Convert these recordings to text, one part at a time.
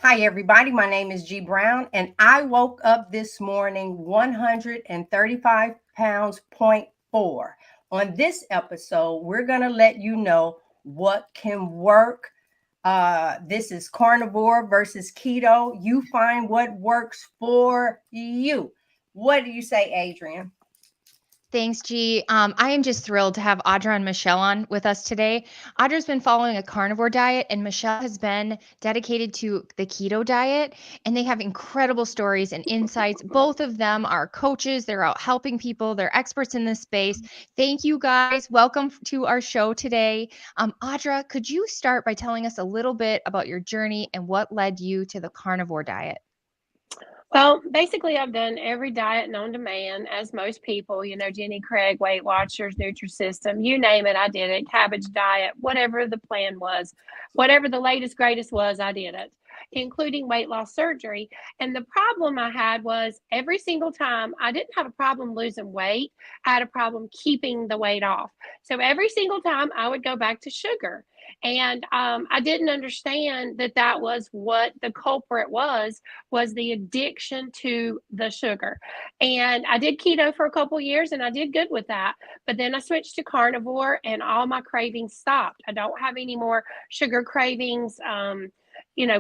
Hi, everybody. My name is G Brown, and I woke up this morning 135 pounds, point four. On this episode, we're going to let you know what can work. This is carnivore versus keto. You find what works for you. What do you say, Adrian? Thanks, G. I am just thrilled to have Audra and Michelle on with us today. Audra's been following a carnivore diet, and Michelle has been dedicated to the keto diet, and they have incredible stories and insights. Both of them are coaches, they're out helping people, they're experts in this space. Thank you, guys. Welcome to our show today. Audra, could you start by telling us a little bit about your journey and what led you to the carnivore diet? Well, basically, I've done every diet known to man, as most people, Jenny Craig, Weight Watchers, Nutrisystem, you name it, I did it. Cabbage diet, whatever the plan was, whatever the latest, greatest was, I did it, including weight loss surgery. And the problem I had was every single time I didn't have a problem losing weight, I had a problem keeping the weight off. So every single time I would go back to sugar. And I didn't understand that was what the culprit was the addiction to the sugar. And I did keto for a couple years and I did good with that. But then I switched to carnivore and all my cravings stopped. I don't have any more sugar cravings,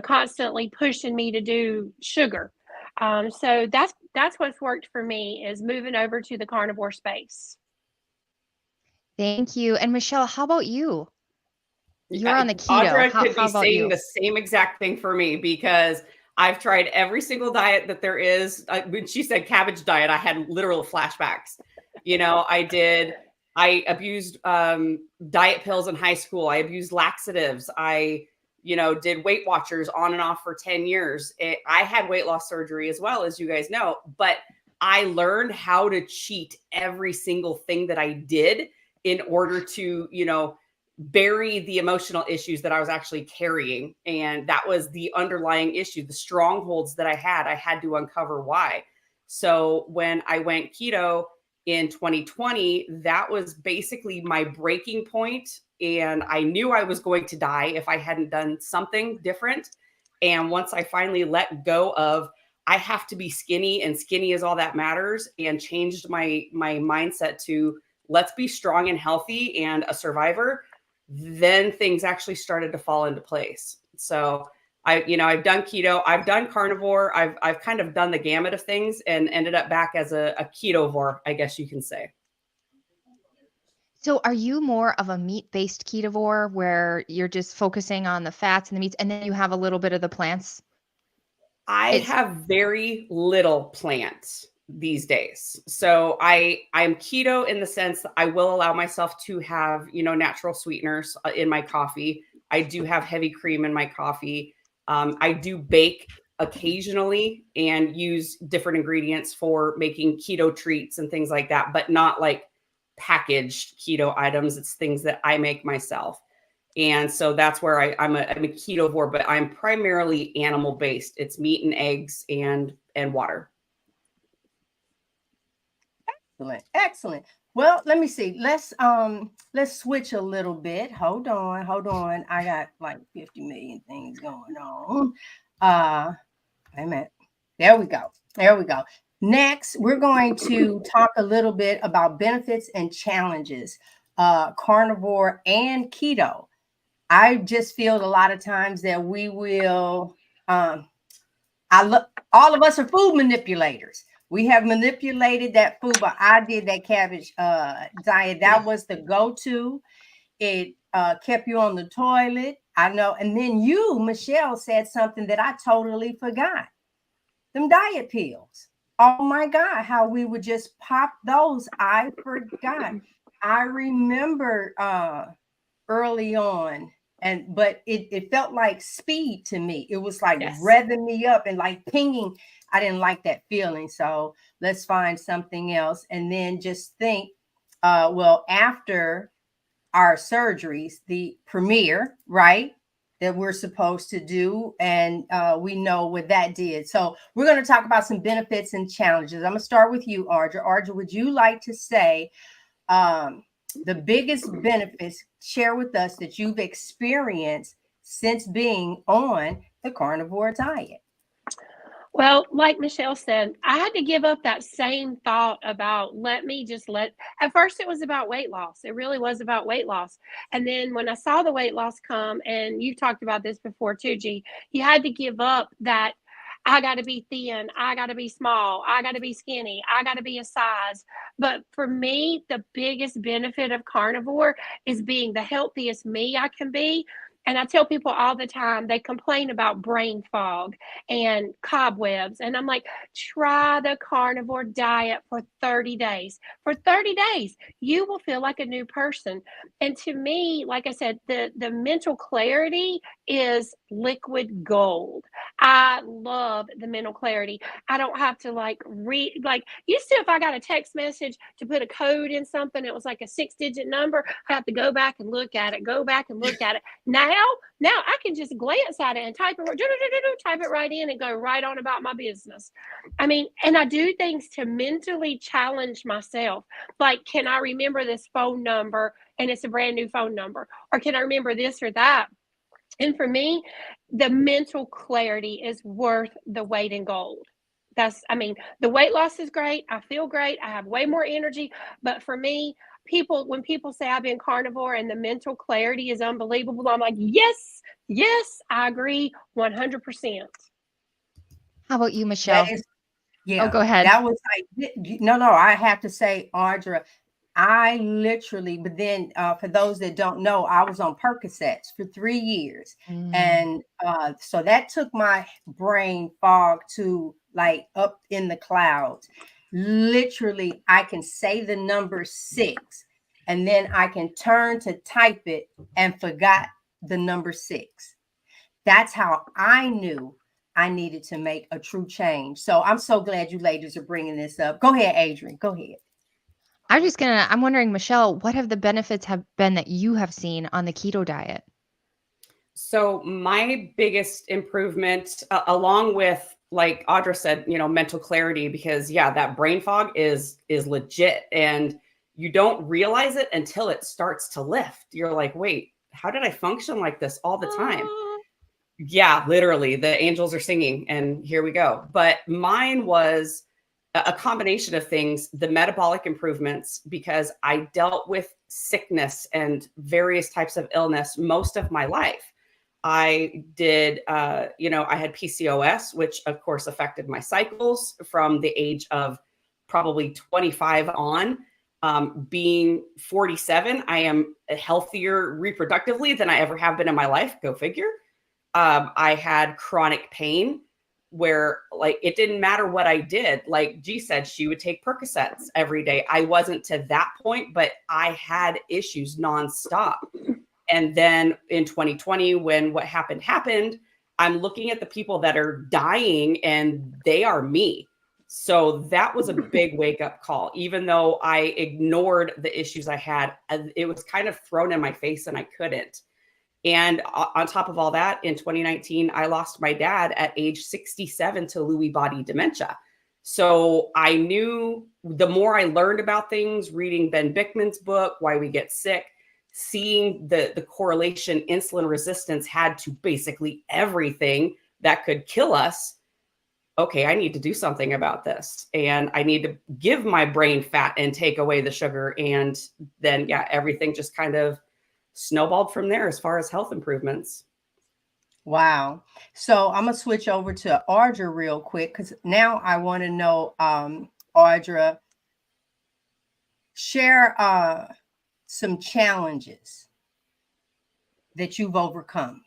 constantly pushing me to do sugar. So that's what's worked for me is moving over to the carnivore space. Thank you. And Michelle, how about you? You're on the keto. Audra How could be about saying you? the same exact thing for me because I've tried every single diet that there is. When she said cabbage diet, I had literal flashbacks. I abused diet pills in high school. I abused laxatives. I did Weight Watchers on and off for 10 years. I had weight loss surgery as well, as you guys know, but I learned how to cheat every single thing that I did in order to, bury the emotional issues that I was actually carrying. And that was the underlying issue, the strongholds that I had to uncover why. So when I went keto in 2020, that was basically my breaking point. And I knew I was going to die if I hadn't done something different. And once I finally let go of, I have to be skinny and skinny is all that matters, and changed my mindset to let's be strong and healthy and a survivor, then things actually started to fall into place. So I've done keto, I've done carnivore, I've kind of done the gamut of things and ended up back as a ketovore, I guess you can say. So are you more of a meat-based ketovore where you're just focusing on the fats and the meats, and then you have a little bit of the plants? I have very little plants these days. So I'm keto in the sense that I will allow myself to have, natural sweeteners in my coffee. I do have heavy cream in my coffee. I do bake occasionally and use different ingredients for making keto treats and things like that, but not like packaged keto items. It's things that I make myself. And so that's where I'm a ketovore, but I'm primarily animal based. It's meat and eggs and water. Excellent. Well, let me see. Let's switch a little bit. Hold on. I got like 50 million things going on. Wait a minute. There we go. Next, we're going to talk a little bit about benefits and challenges, carnivore and keto. I just feel a lot of times that we will all of us are food manipulators. We have manipulated that food, but I did that cabbage diet. That was the go-to. It kept you on the toilet. I know. And then you, Michelle, said something that I totally forgot. Them diet pills. Oh my God, how we would just pop those. I forgot. I remember early on. But it felt like speed to me. It was like revving me up and like pinging. I didn't like that feeling. So let's find something else. And then just think, after our surgeries, the premiere, right, that we're supposed to do. And we know what that did. So we're going to talk about some benefits and challenges. I'm going to start with you, Audra. Audra, would you like to say the biggest benefits, share with us that you've experienced since being on the carnivore diet? Well, like Michelle said, I had to give up that same thought about at first it was about weight loss. It really was about weight loss. And then when I saw the weight loss come, and you've talked about this before too, G, you had to give up that I got to be thin, I got to be small, I got to be skinny, I got to be a size. But for me, the biggest benefit of carnivore is being the healthiest me I can be. And I tell people all the time, they complain about brain fog and cobwebs. And I'm like, try the carnivore diet for 30 days. For 30 days, you will feel like a new person. And to me, like I said, the mental clarity is liquid gold. I love the mental clarity. I don't have to like used to, if I got a text message to put a code in something, it was like a 6-digit number. I have to go back and look at it, go back and look at it. Now I can just glance at it and type it right in and go right on about my business. I mean, and I do things to mentally challenge myself. Like, can I remember this phone number and it's a brand new phone number? Or can I remember this or that? And for me, the mental clarity is worth the weight in gold. The weight loss is great. I feel great. I have way more energy. But for me, when people say I've been carnivore and the mental clarity is unbelievable, I'm like, yes, I agree 100%. How about you, Michelle? Yeah. Oh, go ahead. That was like, no, I have to say, Audra, I literally, but then for those that don't know, I was on Percocets for 3 years. And so that took my brain fog to like up in the clouds. Literally, I can say the number 6 and then I can turn to type it and forgot the number 6. That's how I knew I needed to make a true change. So I'm so glad you ladies are bringing this up. Go ahead, Adrian. Go ahead. I'm wondering, Michelle, what have the benefits have been that you have seen on the keto diet? So my biggest improvement, along with, like Audra said, mental clarity, because that brain fog is legit, and you don't realize it until it starts to lift. You're like, wait, how did I function like this all the time? Yeah, literally, the angels are singing, and here we go. But mine was a combination of things, the metabolic improvements, because I dealt with sickness and various types of illness most of my life. I did, I had PCOS, which of course affected my cycles from the age of probably 25 on. Being 47, I am healthier reproductively than I ever have been in my life. Go figure. I had chronic pain where like it didn't matter what I did. Like G said, she would take Percocets every day. I wasn't to that point, but I had issues nonstop. And then in 2020, when what happened, I'm looking at the people that are dying and they are me. So that was a big wake up call. Even though I ignored the issues I had, it was kind of thrown in my face and I couldn't. And on top of all that, in 2019, I lost my dad at age 67 to Lewy body dementia. So I knew the more I learned about things, reading Ben Bickman's book, Why We Get Sick, seeing the correlation insulin resistance had to basically everything that could kill us. Okay, I need to do something about this. And I need to give my brain fat and take away the sugar. And then, everything just kind of snowballed from there as far as health improvements. Wow. So I'm going to switch over to Audra real quick, because now I want to know, Audra, share some challenges that you've overcome.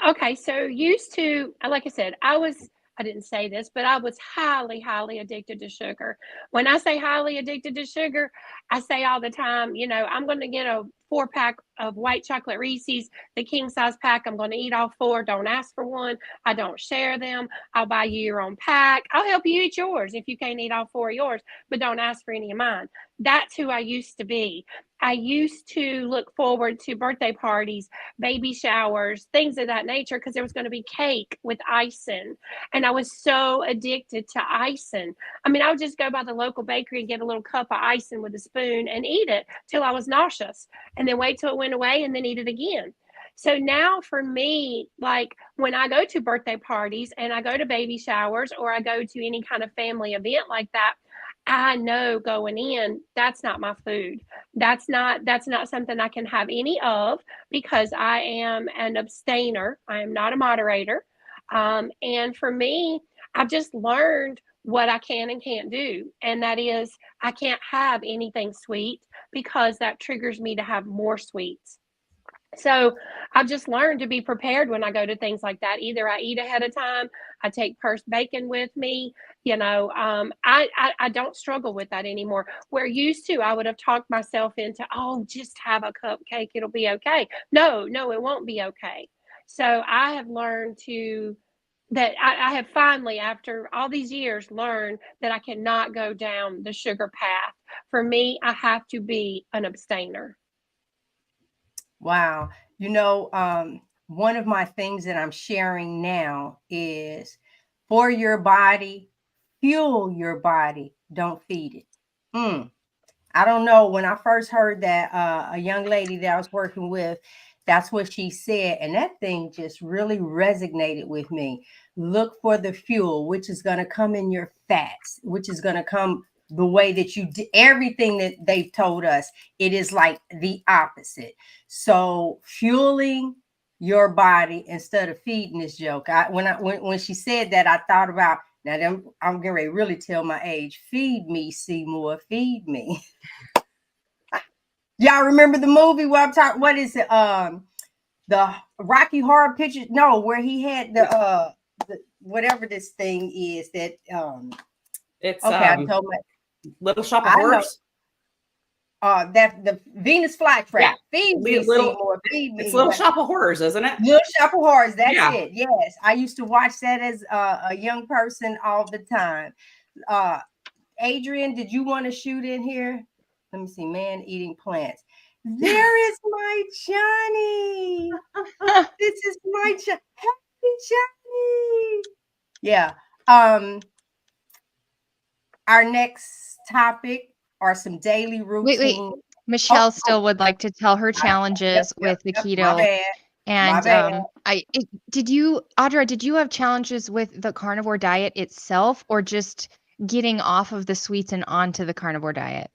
Okay. So used to, like I said, I didn't say this, but I was highly, highly addicted to sugar. When I say highly addicted to sugar, I say all the time, I'm going to get a 4-pack of white chocolate Reese's, the king size pack. I'm going to eat all 4. Don't ask for one. I don't share them. I'll buy you your own pack. I'll help you eat yours if you can't eat all 4 of yours, but don't ask for any of mine. That's who I used to be. I used to look forward to birthday parties, baby showers, things of that nature, because there was going to be cake with icing. And I was so addicted to icing. I mean, I would just go by the local bakery and get a little cup of icing with a spoon and eat it till I was nauseous, and then wait till it went away and then eat it again. So now for me, like when I go to birthday parties and I go to baby showers or I go to any kind of family event like that, I know going in, that's not my food. That's not something I can have any of because I am an abstainer. I am not a moderator. And for me, I've just learned what I can and can't do. And that is I can't have anything sweet because that triggers me to have more sweets. So I've just learned to be prepared when I go to things like that. Either I eat ahead of time, I take pursed bacon with me. I don't struggle with that anymore. Where used to, I would have talked myself into, oh, just have a cupcake, it'll be okay. No, it won't be okay. So I have learned that I have finally, after all these years, learned that I cannot go down the sugar path. For me, I have to be an abstainer. Wow. One of my things that I'm sharing now is for your body, fuel your body, don't feed it. I don't know. When I first heard that, a young lady that I was working with, that's what she said. And that thing just really resonated with me. Look for the fuel, which is going to come in your fats, which is going to come the way that you did everything that they've told us. It is like the opposite. So fueling your body instead of feeding this joke. When she said that, I thought about, now I'm getting ready to really tell my age. Feed me, Seymour, feed me. Y'all remember the movie where I'm talking? What is it? The Rocky Horror Picture? No, where he had the whatever this thing is that it's okay. I told my Little Shop of Horrors. That the Venus flytrap. Yeah. Feed me, Seymour. Feed me. It's Little Shop of Horrors, isn't it? Little Shop of Horrors. That's it. Yes, I used to watch that as a young person all the time. Adrian, did you want to shoot in here? Let me see. Man eating plants. There is my Johnny. This is my Happy Johnny. Yeah. Our next topic are some daily routines. Wait. Michelle still would like to tell her challenges with the keto. My bad. And Audra, did you have challenges with the carnivore diet itself or just getting off of the sweets and onto the carnivore diet?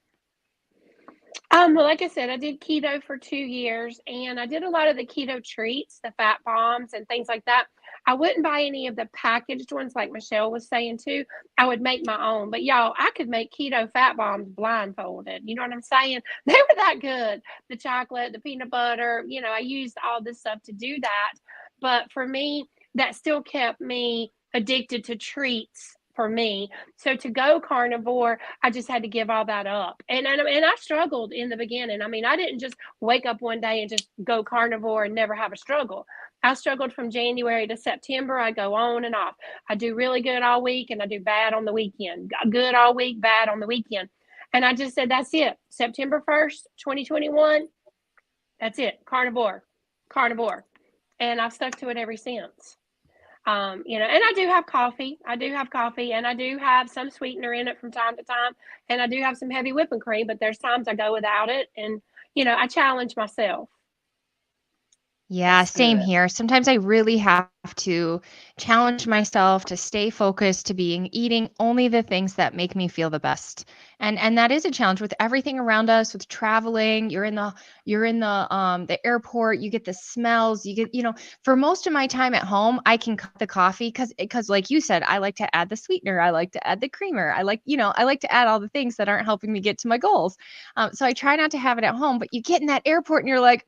Well, like I said, I did keto for 2 years and I did a lot of the keto treats, the fat bombs and things like that. I wouldn't buy any of the packaged ones like Michelle was saying too. I would make my own. But y'all, I could make keto fat bombs blindfolded. You know what I'm saying? They were that good. The chocolate, the peanut butter, I used all this stuff to do that. But for me, that still kept me addicted to treats for me. So to go carnivore, I just had to give all that up. And I struggled in the beginning. I mean, I didn't just wake up one day and just go carnivore and never have a struggle. I struggled from January to September. I go on and off. I do really good all week and I do bad on the weekend. Good all week, bad on the weekend. And I just said, that's it. September 1st, 2021, that's it. Carnivore. And I've stuck to it ever since. And I do have coffee. And I do have some sweetener in it from time to time. And I do have some heavy whipping cream, but there's times I go without it. And, I challenge myself. Yeah, same here. Sometimes I really have to challenge myself to stay focused to eating only the things that make me feel the best. And that is a challenge with everything around us, with traveling. You're in the airport, you get the smells, for most of my time at home, I can cut the coffee because like you said, I like to add the sweetener, I like to add the creamer. I like to add all the things that aren't helping me get to my goals. So I try not to have it at home, but you get in that airport and you're like,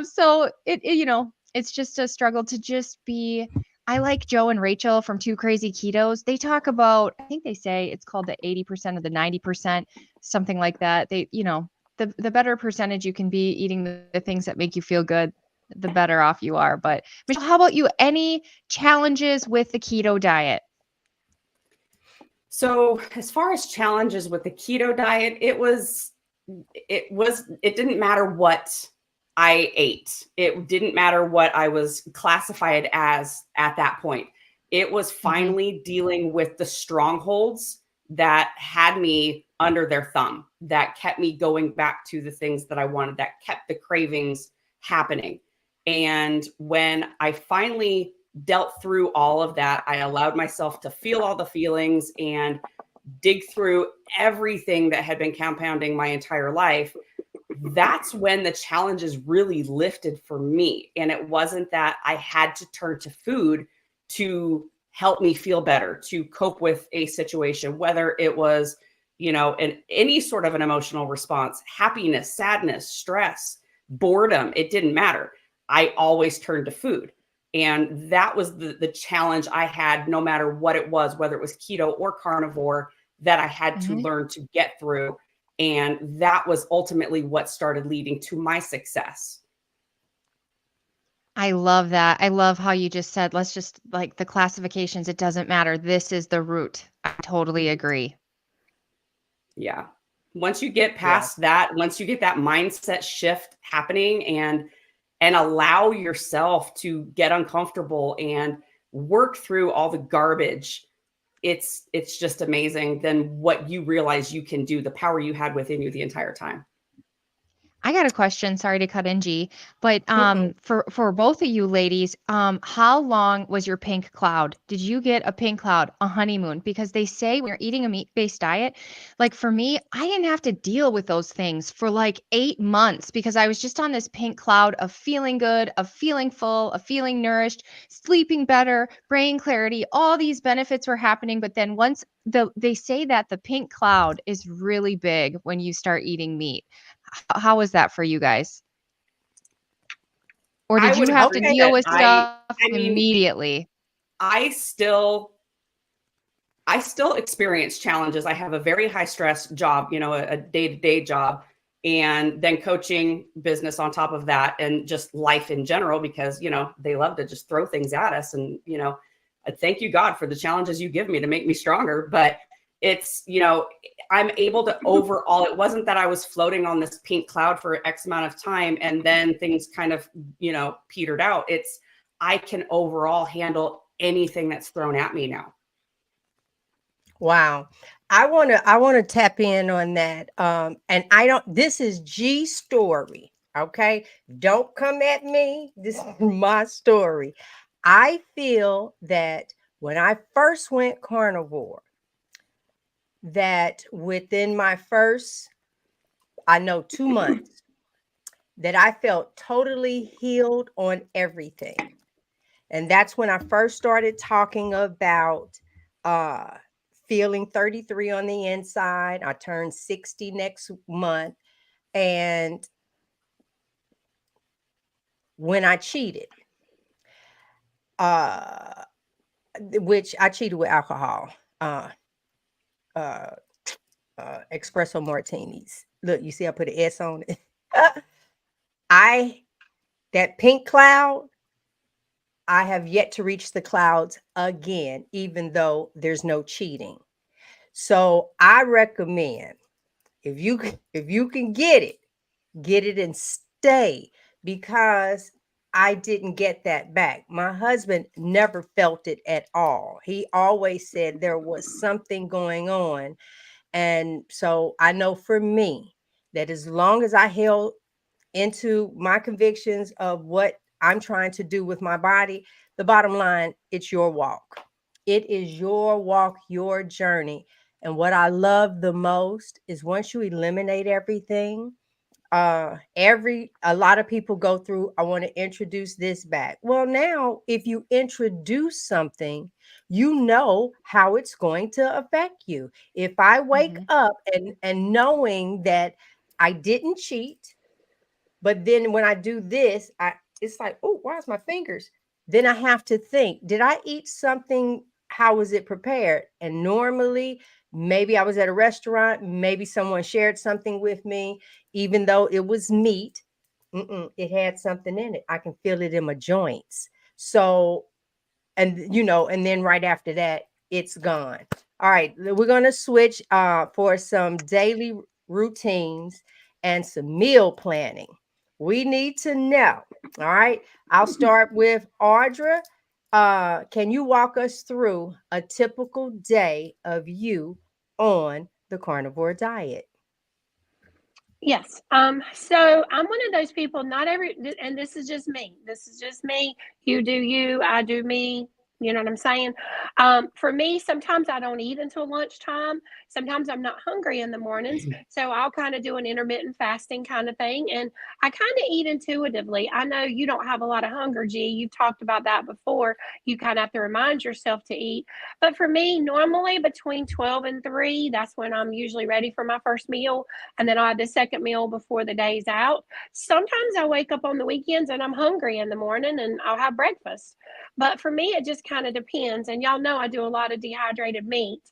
so it's just a struggle to just be. I like Joe and Rachel from Two Crazy Ketos. They talk about, I think they say it's called the 80% of the 90%, something like that. They, the better percentage you can be eating the things that make you feel good, the better off you are. But Michelle, how about you? Any challenges with the keto diet? So as far as challenges with the keto diet, it didn't matter what I ate. It didn't matter what I was classified as at that point. It was finally dealing with the strongholds that had me under their thumb that kept me going back to the things that I wanted, that kept the cravings happening. And when I finally dealt through all of that, I allowed myself to feel all the feelings and dig through everything that had been compounding my entire life. That's when the challenges really lifted for me. And it wasn't that I had to turn to food to help me feel better, to cope with a situation, whether it was, any sort of an emotional response, happiness, sadness, stress, boredom, it didn't matter. I always turned to food. And that was the challenge I had, no matter what it was, whether it was keto or carnivore, that I had to learn to get through. And that was ultimately what started leading to my success. I love that. I love how you just said, let's just like the classifications, it doesn't matter. This is the root. I totally agree. Yeah. Once you get past that, once you get that mindset shift happening and allow yourself to get uncomfortable and work through all the garbage, it's just amazing then what you realize you can do, the power you had within you the entire time. I got a question. Sorry to cut in, G, but for both of you ladies, how long was your pink cloud? Did you get a pink cloud, a honeymoon? Because they say when you're eating a meat-based diet, like for me, I didn't have to deal with those things for like 8 months because I was just on this pink cloud of feeling good, of feeling full, of feeling nourished, sleeping better, brain clarity. All these benefits were happening, but then once they say that the pink cloud is really big when you start eating meat. How was that for you guys? Or did you have to deal with stuff immediately? I still experience challenges. I have a very high stress job, a day-to-day job, and then coaching business on top of that, and just life in general, because, they love to just throw things at us. And, thank you, God, for the challenges you give me to make me stronger. But it's, I'm able to overall, it wasn't that I was floating on this pink cloud for X amount of time and then things kind of, petered out. It's, I can overall handle anything that's thrown at me now. Wow. I want to tap in on that. And this is G's story. Okay. Don't come at me. This is my story. I feel that when I first went carnivore, that within my first, 2 months, that I felt totally healed on everything. And that's when I first started talking about feeling 33 on the inside. I turned 60 next month. And when I cheated, which I cheated with alcohol, espresso martinis. Look, you see, I put an S on it. That pink cloud, I have yet to reach the clouds again, even though there's no cheating. So I recommend if you can get it and stay, because I didn't get that back. My husband never felt it at all. He always said there was something going on. And so I know for me that as long as I held into my convictions of what I'm trying to do with my body, the bottom line, it's your walk. It is your walk, your journey. And what I love the most is once you eliminate everything, a lot of people go through, I want to introduce this back. Well, now if you introduce something, you know how it's going to affect you. If I wake up and knowing that I didn't cheat, but then when I do this, it's like, oh, why is my fingers? Then I have to think, did I eat something? How was it prepared? And normally, maybe I was at a restaurant, maybe someone shared something with me, even though it was meat, it had something in it. I can feel it in my joints. So, and then right after that, it's gone. All right, we're going to switch for some daily routines and some meal planning. We need to know. All right. I'll start with Audra. Can you walk us through a typical day of you on the carnivore diet? Yes. So I'm one of those people, and this is just me. This is just me. You do you, I do me. You know what I'm saying? For me, sometimes I don't eat until lunchtime. Sometimes I'm not hungry in the mornings. So I'll kind of do an intermittent fasting kind of thing. And I kind of eat intuitively. I know you don't have a lot of hunger, G. You've talked about that before. You kind of have to remind yourself to eat. But for me, normally between 12 and 3, that's when I'm usually ready for my first meal. And then I'll have the second meal before the day's out. Sometimes I wake up on the weekends and I'm hungry in the morning and I'll have breakfast. But for me, it just kind of depends. And y'all know I do a lot of dehydrated meat.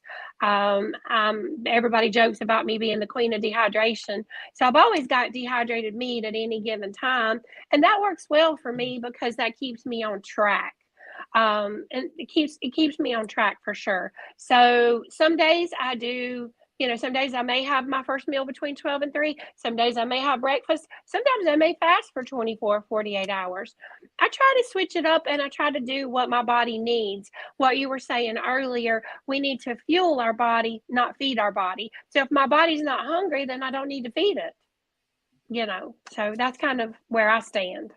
Everybody jokes about me being the queen of dehydration. So I've always got dehydrated meat at any given time. And that works well for me because that keeps me on track. And it keeps me on track for sure. So some days I do, some days I may have my first meal between 12 and 3. Some days I may have breakfast. Sometimes I may fast for 24, 48 hours. I try to switch it up and I try to do what my body needs. What you were saying earlier, we need to fuel our body, not feed our body. So if my body's not hungry, then I don't need to feed it. So that's kind of where I stand.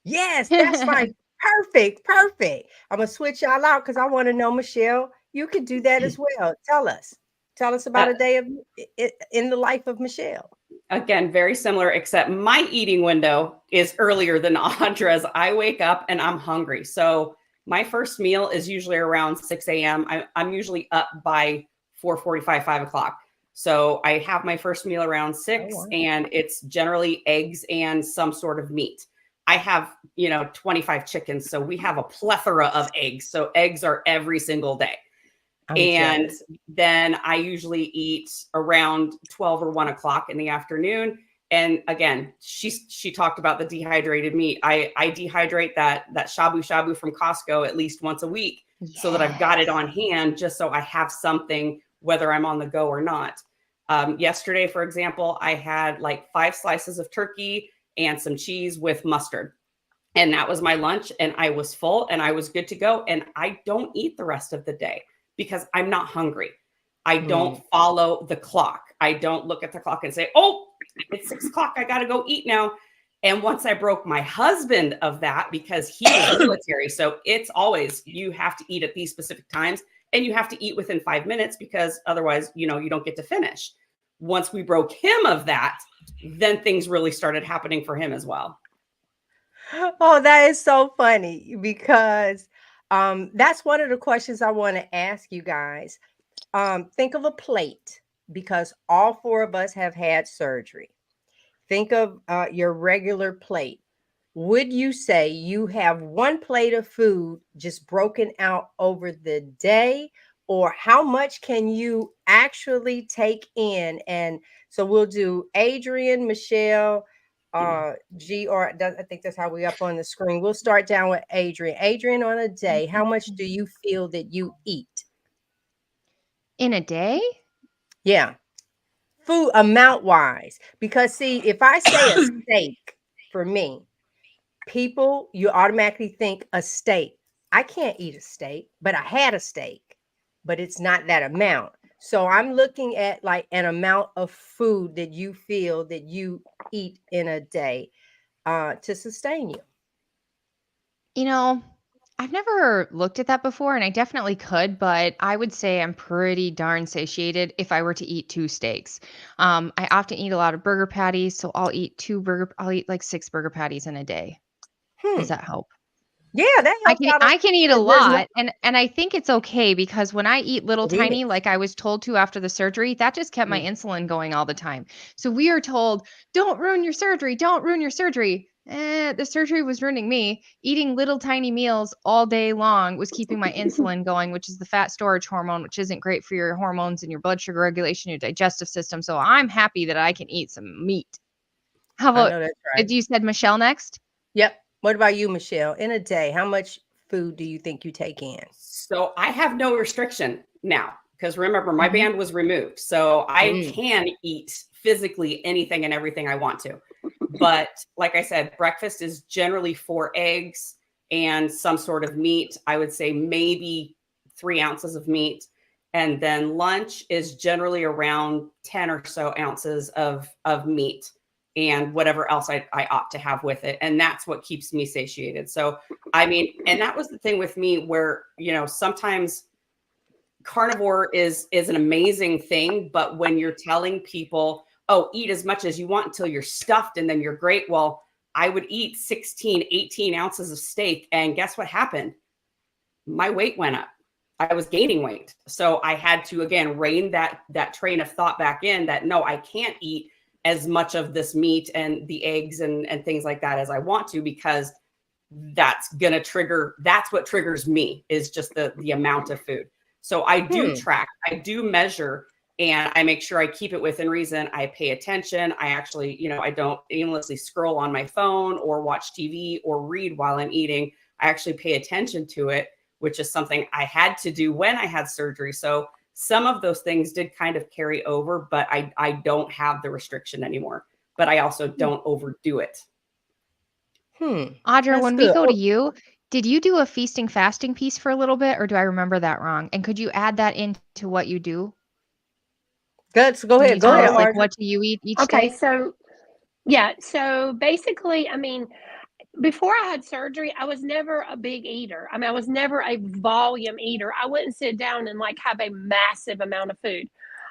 Yes, that's fine. Perfect. I'm going to switch y'all out because I want to know, Michelle, you could do that as well. Tell us about a day in the life of Michelle. Again, very similar, except my eating window is earlier than Audra's. I wake up and I'm hungry. So my first meal is usually around 6 a.m. I'm usually up by 4:45, 5 o'clock. So I have my first meal around 6, and it's generally eggs and some sort of meat. I have, 25 chickens. So we have a plethora of eggs. So eggs are every single day. And then I usually eat around 12 or 1 o'clock in the afternoon. And again, she talked about the dehydrated meat. I dehydrate that shabu from Costco at least once a week, so that I've got it on hand, just so I have something, whether I'm on the go or not. Yesterday, for example, I had like 5 slices of turkey and some cheese with mustard. And that was my lunch. And I was full and I was good to go. And I don't eat the rest of the day because I'm not hungry. I don't follow the clock. I don't look at the clock and say, oh, it's 6 o'clock. I got to go eat now. And once I broke my husband of that, because he was military. So it's always, you have to eat at these specific times and you have to eat within 5 minutes, because otherwise, you don't get to finish. Once we broke him of that, then things really started happening for him as well. Oh, that is so funny, because that's one of the questions I want to ask you guys. Think of a plate, because all 4 of us have had surgery. Think of your regular plate. Would you say you have one plate of food just broken out over the day, or how much can you actually take in? And so we'll do Adrian, Michelle, G, or I think that's how we up on the screen. We'll start down with Adrian. Adrian, on a day, how much do you feel that you eat? In a day? Yeah. Food amount wise. Because see, if I say a steak, for me, people, you automatically think a steak. I can't eat a steak, but I had a steak, but it's not that amount. So I'm looking at like an amount of food that you feel that you eat in a day to sustain you. I've never looked at that before, and I definitely could, but I would say I'm pretty darn satiated if I were to eat 2 steaks. I often eat a lot of burger patties, so I'll eat like 6 burger patties in a day. Does that help? Yeah, that helps out. I can eat a lot, and I think it's okay, because when I eat little tiny, like I was told to after the surgery, that just kept my insulin going all the time. So we are told, don't ruin your surgery. Don't ruin your surgery. The surgery was ruining me. Eating little tiny meals all day long was keeping my insulin going, which is the fat storage hormone, which isn't great for your hormones and your blood sugar regulation, your digestive system. So I'm happy that I can eat some meat. How about, you said Michelle next? Yep. What about you, Michelle? In a day, how much food do you think you take in? So I have no restriction now, because remember, my band was removed. So I can eat physically anything and everything I want to. But like I said, breakfast is generally 4 eggs and some sort of meat. I would say maybe 3 ounces of meat. And then lunch is generally around 10 or so ounces of meat and whatever else I opt to have with it. And that's what keeps me satiated. So, I mean, and that was the thing with me where, you know, sometimes carnivore is an amazing thing, but when you're telling people, oh, eat as much as you want until you're stuffed and then you're great. Well, I would eat 16, 18 ounces of steak. And guess what happened? My weight went up. I was gaining weight. So I had to, again, rein that train of thought back in that, no, I can't eat as much of this meat and the eggs and things like that as I want to, because that's going to trigger, that's what triggers me, is just the amount of food. So I do track, I do measure, and I make sure I keep it within reason. I pay attention. I actually, you know, I don't aimlessly scroll on my phone or watch TV or read while I'm eating. I actually pay attention to it, which is something I had to do when I had surgery. So some of those things did kind of carry over, but I don't have the restriction anymore, but I also don't overdo it. Audra, That's when we good. go to you, did you do a feasting fasting piece for a little bit, or do I remember that wrong? And could you add that into what you do? Good. So go Can ahead. you Go tell ahead, us, like, Audra. what do you eat each Okay, day? so yeah, so basically, I mean, before I had surgery, I was never a big eater. I mean, I was never a volume eater. I wouldn't sit down and like have a massive amount of food.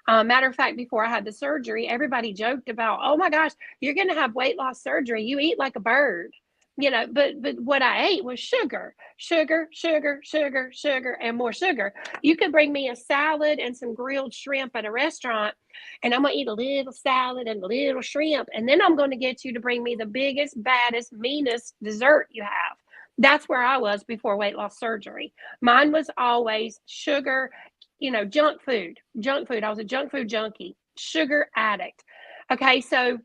Matter of fact, before I had the surgery, everybody joked about, "Oh my gosh, you're going to have weight loss surgery. You eat like a bird." You know, but what I ate was sugar, sugar, sugar, sugar, sugar, and more sugar. You could bring me a salad and some grilled shrimp at a restaurant, and I'm gonna eat a little salad and a little shrimp, and then I'm gonna get you to bring me the biggest, baddest, meanest dessert you have. That's where I was before weight loss surgery. Mine was always sugar, you know, junk food, junk food. I was a junk food junkie, sugar addict. Okay, so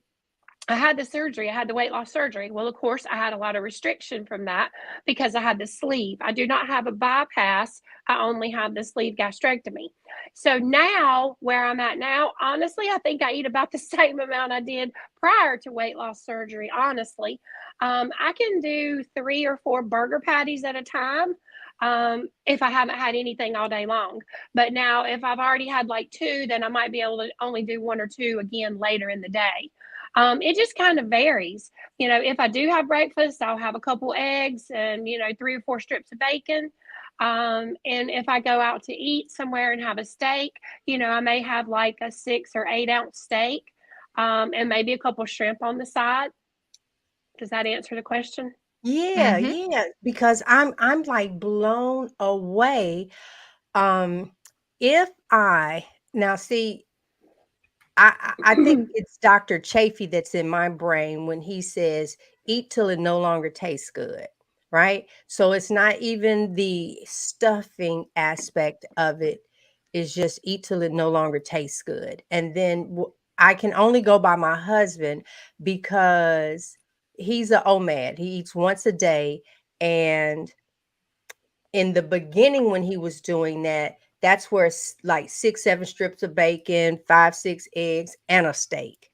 I had the surgery, I had the weight loss surgery. Well, of course, I had a lot of restriction from that because I had the sleeve. I do not have a bypass, I only have the sleeve gastrectomy. So now, where I'm at now, honestly, I think I eat about the same amount I did prior to weight loss surgery, honestly. I can do 3 or 4 burger patties at a time. If I haven't had anything all day long. But now, if I've already had like 2, then I might be able to only do 1 or 2 again later in the day. It just kind of varies. You know, if I do have breakfast, I'll have a couple eggs and, you know, 3 or 4 strips of bacon. And if I go out to eat somewhere and have a steak, you know, I may have like a 6 or 8 ounce steak, and maybe a couple shrimp on the side. Does that answer the question? Yeah, Mm-hmm. yeah, because I'm like blown away. If I now see, I think it's Dr. Chafee that's in my brain when he says eat till it no longer tastes good, right? So it's not even the stuffing aspect of it, it's just eat till it no longer tastes good. And then I can only go by my husband because he's a OMAD. He eats once a day. And in the beginning, when he was doing that, that's where it's like 6, 7 strips of bacon, 5, 6 eggs, and a steak.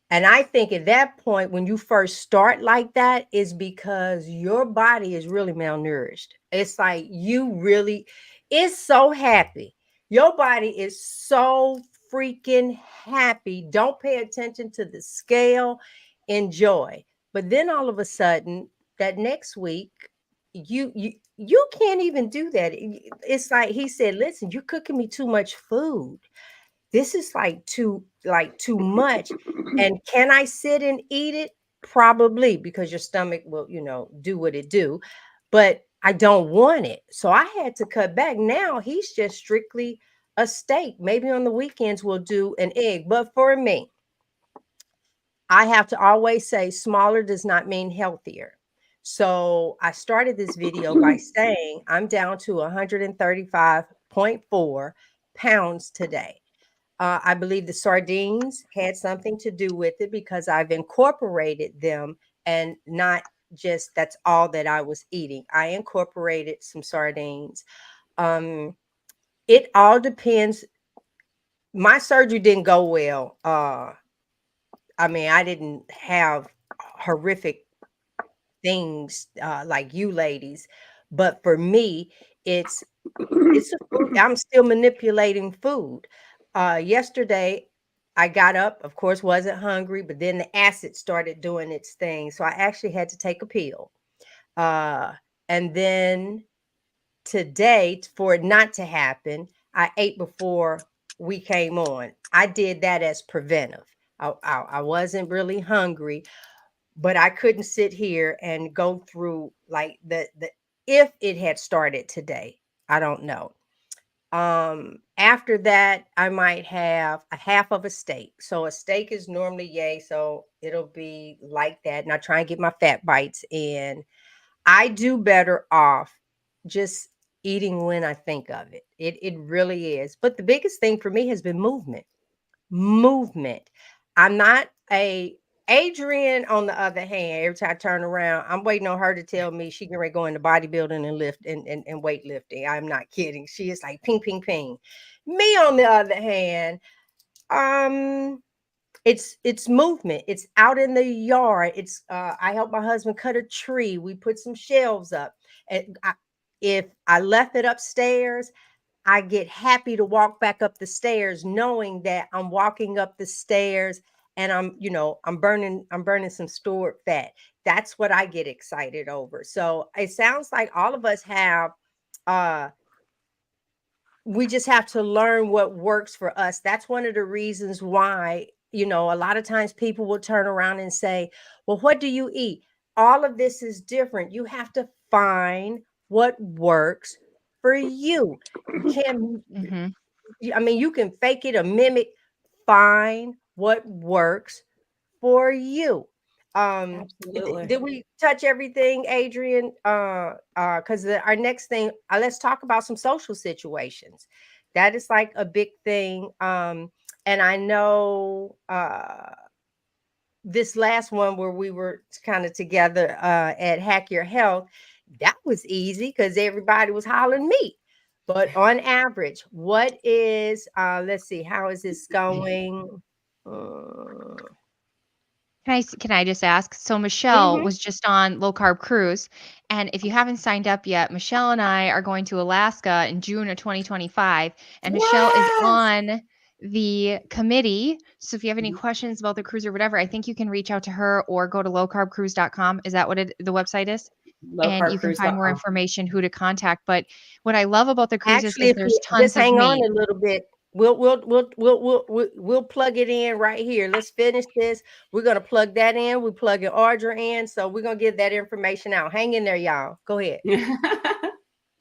And I think at that point, when you first start like that, is because your body is really malnourished. It's like you really, it's so happy. Your body is so freaking happy. Don't pay attention to the scale. Enjoy. But then all of a sudden, that next week, you can't even do that. It's like he said, listen, you're cooking me too much food. This is like too much. And can I sit and eat it? Probably, because your stomach will, do what it do. But I don't want it. So I had to cut back. Now he's just strictly a steak. Maybe on the weekends we'll do an egg. But for me, I have to always say smaller does not mean healthier. So I started this video by saying I'm down to 135.4 pounds today. I believe the sardines had something to do with it because I've incorporated them, and not just that's all that I was eating. I incorporated some sardines. It all depends. My surgery didn't go well. I mean, I didn't have horrific things like you ladies, but for me, it's It's a food. I'm still manipulating food. Yesterday, I got up, of course, wasn't hungry, but then the acid started doing its thing. So I actually had to take a pill. Uh, and then today, for it not to happen, I ate before we came on. I did that as preventive. I wasn't really hungry, but I couldn't sit here and go through like the if it had started today. I don't know. After that, I might have a half of a steak. So a steak is normally yay, so it'll be like that. And I try and get my fat bites in. I do better off just eating when I think of it. It really is. But the biggest thing for me has been movement. Movement. I'm not a Adrian, on the other hand, every time I turn around, I'm waiting on her to tell me she can ready to go into bodybuilding and lift and weightlifting. I'm not kidding. She is like ping, ping, ping. Me, on the other hand, um, it's movement. It's out in the yard. It's I helped my husband cut a tree. We put some shelves up. And if I left it upstairs, I get happy to walk back up the stairs knowing that I'm walking up the stairs and I'm burning some stored fat. That's what I get excited over. So it sounds like all of us have uh we just have to learn what works for us. That's one of the reasons why, a lot of times people will turn around and say, "Well, what do you eat?" All of this is different. You have to find what works for you. You can't Mm-hmm. I mean, you can fake it or mimic. Find what works for you. Absolutely. Did we touch everything, Adrian? Because our next thing, let's talk about some social situations. That is like a big thing. And I know this last one where we were kind of together at Hack Your Health, that was easy because everybody was hollering meat. But on average, what is, let's see, how is this going? Uh, Can I just ask? So Michelle mhm. was just on low carb cruise, and if you haven't signed up yet, Michelle and I are going to Alaska in June of 2025, and Michelle is Yes. on the committee. So if you have any Mhm. questions about the cruise or whatever, I think you can reach out to her or go to lowcarbcruise.com. Is that what the website is? And you can find more Lowcarbcruise.com. information who to contact. But what I love about the cruises Actually, is if there's you tons just of hang on meat. a little bit, we'll plug it in right here. Let's finish this. We're gonna plug that in. We plug in Audra in, so we're gonna get that information out. Hang in there, y'all. Go ahead.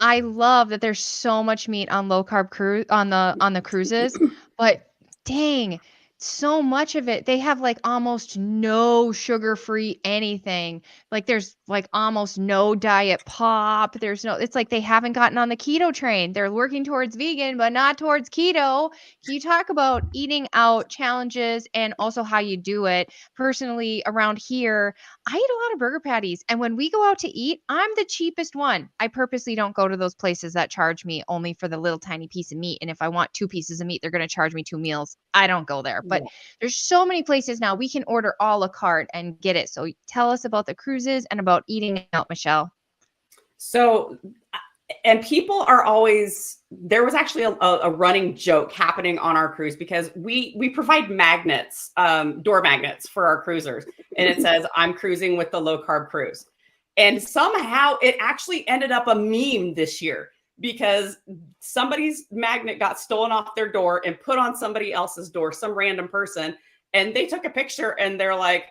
I love that there's so much meat on low carb cruise on the cruises, but dang, so much of it they have like almost no sugar-free anything. Like there's like almost no diet pop. There's no it's like they haven't gotten on the keto train. They're working towards vegan, but not towards keto. Can you talk about eating out challenges and also how you do it? Personally, around here, I eat a lot of burger patties. And when we go out to eat, I'm the cheapest one. I purposely don't go to those places that charge me only for the little tiny piece of meat. And if I want 2 pieces of meat, they're going to charge me 2 meals. I don't go there. But Yeah. there's so many places now we can order a la carte and get it. So tell us about the cruises and about eating out, Michelle. So, and people are always, there was actually a running joke happening on our cruise because we provide magnets, door magnets for our cruisers. And it says, "I'm cruising with the low carb cruise." And somehow it actually ended up a meme this year because somebody's magnet got stolen off their door and put on somebody else's door, some random person. And they took a picture and they're like,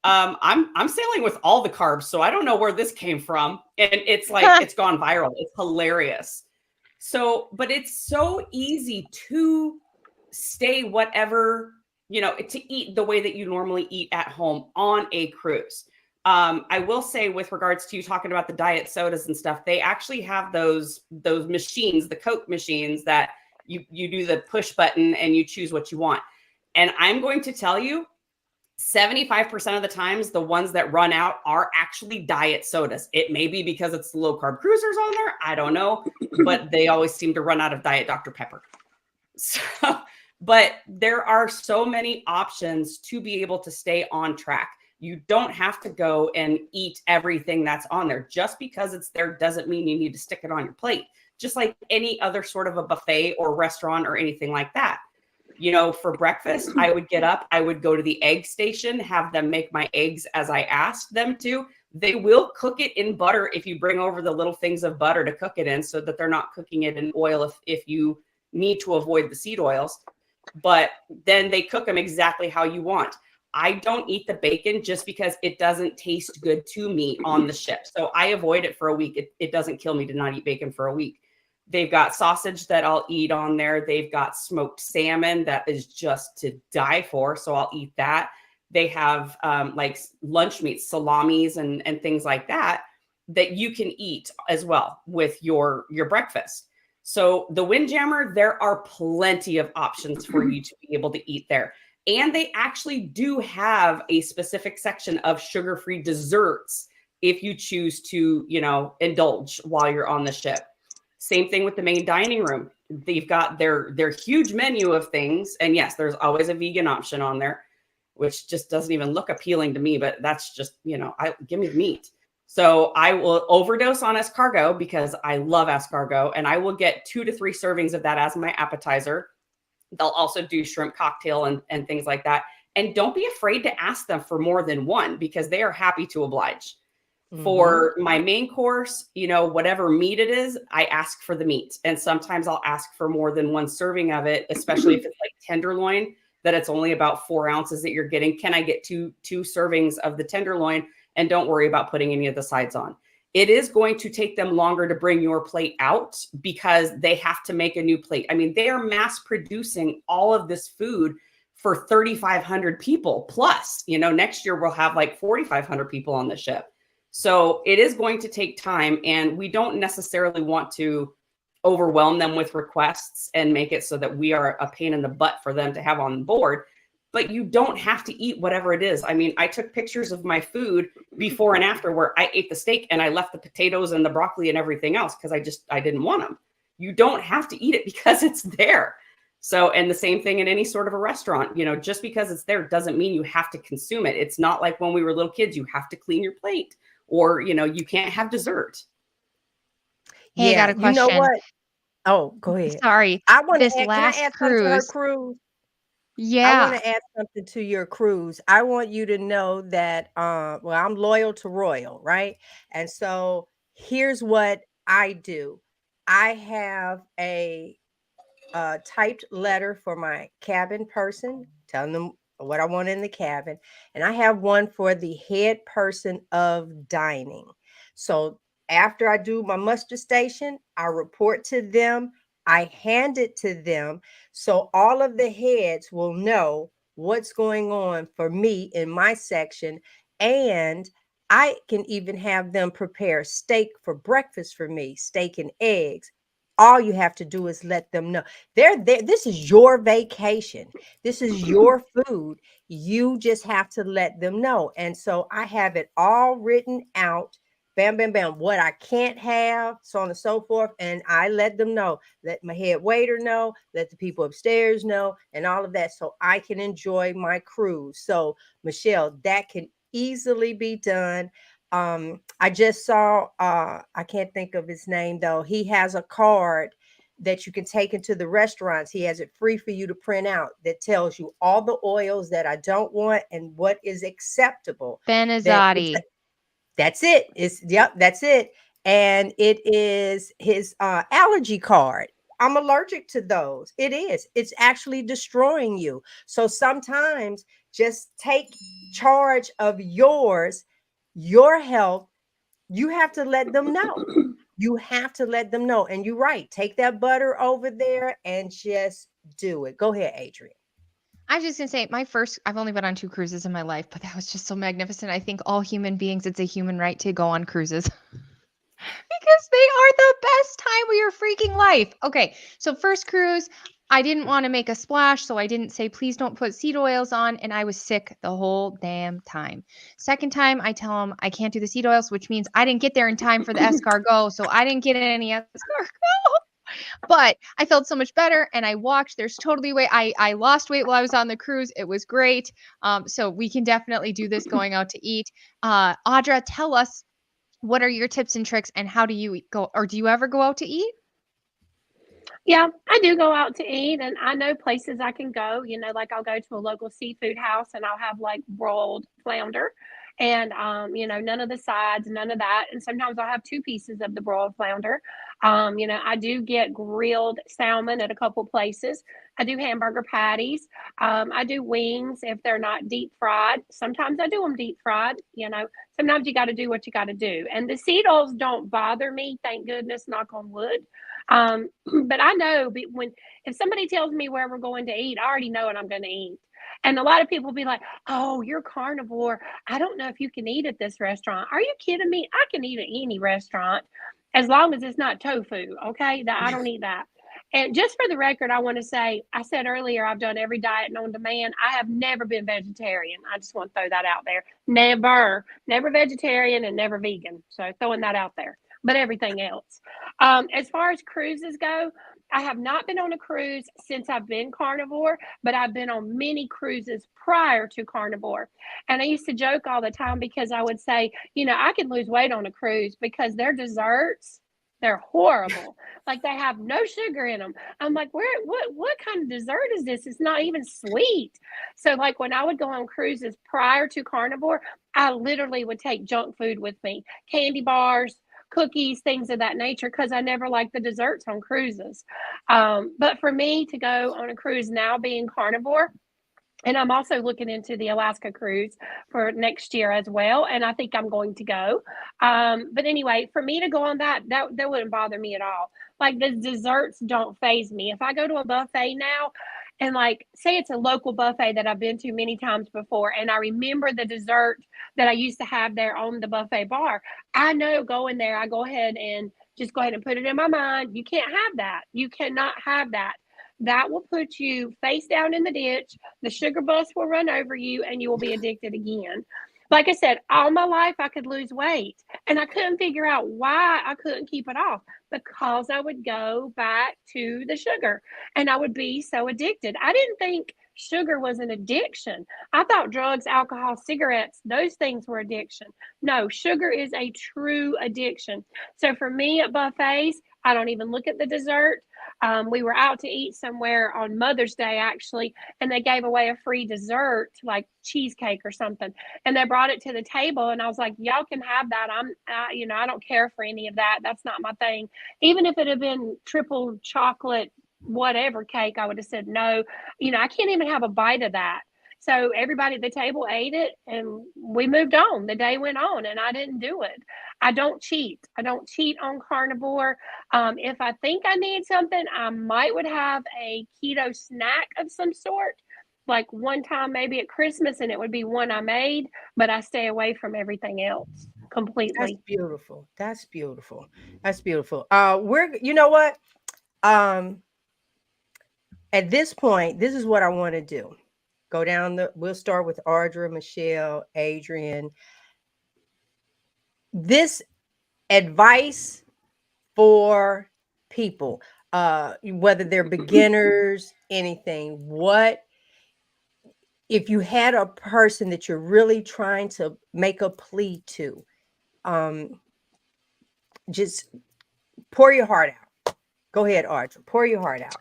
I'm sailing with all the carbs, so I don't know where this came from. And it's like it's gone viral. It's hilarious. So, but it's so easy to stay whatever, to eat the way that you normally eat at home on a cruise. I will say with regards to you talking about the diet sodas and stuff, they actually have those machines, the Coke machines that you do the push button and you choose what you want. And I'm going to tell you, 75% of the times, the ones that run out are actually diet sodas. It may be because it's low carb cruisers on there. I don't know, but they always seem to run out of Diet Dr. Pepper. So, but there are so many options to be able to stay on track. You don't have to go and eat everything that's on there. Just because it's there doesn't mean you need to stick it on your plate. just like any other sort of a buffet or restaurant or anything like that. You know, for breakfast, I would get up, I would go to the egg station, have them make my eggs as I asked them to. They will cook it in butter if you bring over the little things of butter to cook it in, so that they're not cooking it in oil if you need to avoid the seed oils. But then they cook them exactly how you want. I don't eat the bacon just because it doesn't taste good to me on the ship. So I avoid it for a week. It doesn't kill me to not eat bacon for a week. They've got sausage that I'll eat on there. They've got smoked salmon that is just to die for. So I'll eat that. They have like lunch meats, salamis and things like that you can eat as well with your breakfast. So the Windjammer, there are plenty of options for you to be able to eat there. And they actually do have a specific section of sugar-free desserts if you choose to, you know, indulge while you're on the ship. Same thing with the main dining room. They've got their huge menu of things. And yes, there's always a vegan option on there, which just doesn't even look appealing to me, but that's just, you know, give me the meat. So I will overdose on escargot because I love escargot, and I will get 2 to 3 servings of that as my appetizer. They'll also do shrimp cocktail and things like that. And don't be afraid to ask them for more than one, because they are happy to oblige. For my main course, you know, whatever meat it is, I ask for the meat. And sometimes I'll ask for more than one serving of it, especially if it's like tenderloin, that it's only about 4 ounces that you're getting. Can I get two servings of the tenderloin? And don't worry about putting any of the sides on. It is going to take them longer to bring your plate out because they have to make a new plate. I mean, they are mass producing all of this food for 3,500 people plus. You know, next year we'll have like 4,500 people on the ship. So it is going to take time, and we don't necessarily want to overwhelm them with requests and make it so that we are a pain in the butt for them to have on board. But you don't have to eat whatever it is. I mean, I took pictures of my food before and after where I ate the steak and I left the potatoes and the broccoli and everything else because I didn't want them. You don't have to eat it because it's there. So, and the same thing in any sort of a restaurant, you know, just because it's there doesn't mean you have to consume it. It's not like when we were little kids, you have to clean your plate, or, you know, you can't have dessert. Hey, I got a question. You know what? Oh, go ahead. Sorry. I want to This add, can I last add something to her cruise. cruise? I Yeah. want to add something to your cruise. I want you to know that, well, I'm loyal to Royal, right? And so here's what I do. I have a typed letter for my cabin person, telling them what I want in the cabin. And I have one for the head person of dining. So after I do my muster station, I report to them. I hand it to them. So all of the heads will know what's going on for me in my section. And I can even have them prepare steak for breakfast for me, steak and eggs. All you have to do is let them know. They're there. This is your vacation. This is your food. You just have to let them know. And so I have it all written out. Bam, bam, bam. What I can't have, so on and so forth. And I let them know. Let my head waiter know. Let the people upstairs know, and all of that, so I can enjoy my cruise. So, Michelle, that can easily be done. I just saw, I can't think of his name though. He has a card that you can take into the restaurants. He has it free for you to print out that tells you all the oils that I don't want and what is acceptable. Benazati. That's it. Yep, that's it. And it is his allergy card. I'm allergic to those. It is. It's actually destroying you. So sometimes just take charge of your health. You have to let them know. You have to let them know. And you're right. Take that butter over there and just do it. Go ahead, Adrian. I was just gonna say, I've only been on 2 cruises in my life, but that was just so magnificent. I think all human beings, it's a human right to go on cruises because they are the best time of your freaking life. Okay, so first cruise, I didn't want to make a splash, so I didn't say, please don't put seed oils on, and I was sick the whole damn time. Second time, I tell them I can't do the seed oils, which means I didn't get there in time for the escargot, so I didn't get any escargot. But I felt so much better, and I walked. There's totally a way. I lost weight while I was on the cruise. It was great. So we can definitely do this going out to eat. Audra, tell us, what are your tips and tricks, and how do you go, or do you ever go out to eat? Yeah, I do go out to eat, and I know places I can go, like I'll go to a local seafood house and I'll have like broiled flounder and none of the sides, none of that. And sometimes I'll have two pieces of the broiled flounder. I do get grilled salmon at a couple places. I do hamburger patties. I do wings if they're not deep fried. Sometimes I do them deep fried. Sometimes you got to do what you got to do. And the Cedos don't bother me, thank goodness, knock on wood. But I know if somebody tells me where we're going to eat, I already know what I'm going to eat. And a lot of people be like, "Oh, you're carnivore. I don't know if you can eat at this restaurant." Are you kidding me? I can eat at any restaurant as long as it's not tofu. Okay, that I don't eat that. And just for the record, I want to say, I said earlier, I've done every diet known to man. I have never been vegetarian. I just want to throw that out there. Never vegetarian and never vegan. So throwing that out there, but everything else. As far as cruises go, I have not been on a cruise since I've been carnivore, but I've been on many cruises prior to carnivore. And I used to joke all the time because I would say, I could lose weight on a cruise because their desserts, they're horrible. Like they have no sugar in them. I'm like, what kind of dessert is this? It's not even sweet. So like when I would go on cruises prior to carnivore, I literally would take junk food with me, candy bars, cookies, things of that nature, because I never liked the desserts on cruises. But for me to go on a cruise now being carnivore, and I'm also looking into the Alaska cruise for next year as well. And I think I'm going to go. But anyway, for me to go on that wouldn't bother me at all. Like the desserts don't faze me. If I go to a buffet now, and like say it's a local buffet that I've been to many times before, and I remember the dessert that I used to have there on the buffet bar, I know going there, I go ahead and just go ahead and put it in my mind. You can't have that. You cannot have that. That will put you face down in the ditch. The sugar bus will run over you and you will be addicted again. Like I said, all my life I could lose weight and I couldn't figure out why I couldn't keep it off because I would go back to the sugar and I would be so addicted. I didn't think sugar was an addiction. I thought drugs, alcohol, cigarettes, those things were addiction. No, sugar is a true addiction. So for me at buffets, I don't even look at the dessert. We were out to eat somewhere on Mother's Day, actually, and they gave away a free dessert, like cheesecake or something. And they brought it to the table, and I was like, "Y'all can have that. I don't care for any of that. That's not my thing." Even if it had been triple chocolate, whatever cake, I would have said no. I can't even have a bite of that. So everybody at the table ate it, and we moved on. The day went on, and I didn't do it. I don't cheat. I don't cheat on carnivore. If I think I need something, I might would have a keto snack of some sort, like one time maybe at Christmas, and it would be one I made, but I stay away from everything else That's completely. beautiful. That's beautiful. That's beautiful. You know what? At this point, this is what I want to do. We'll start with Audra, Michelle, Adrian. This advice for people, whether they're beginners, anything, if you had a person that you're really trying to make a plea to, just pour your heart out. Go ahead, Audra, pour your heart out.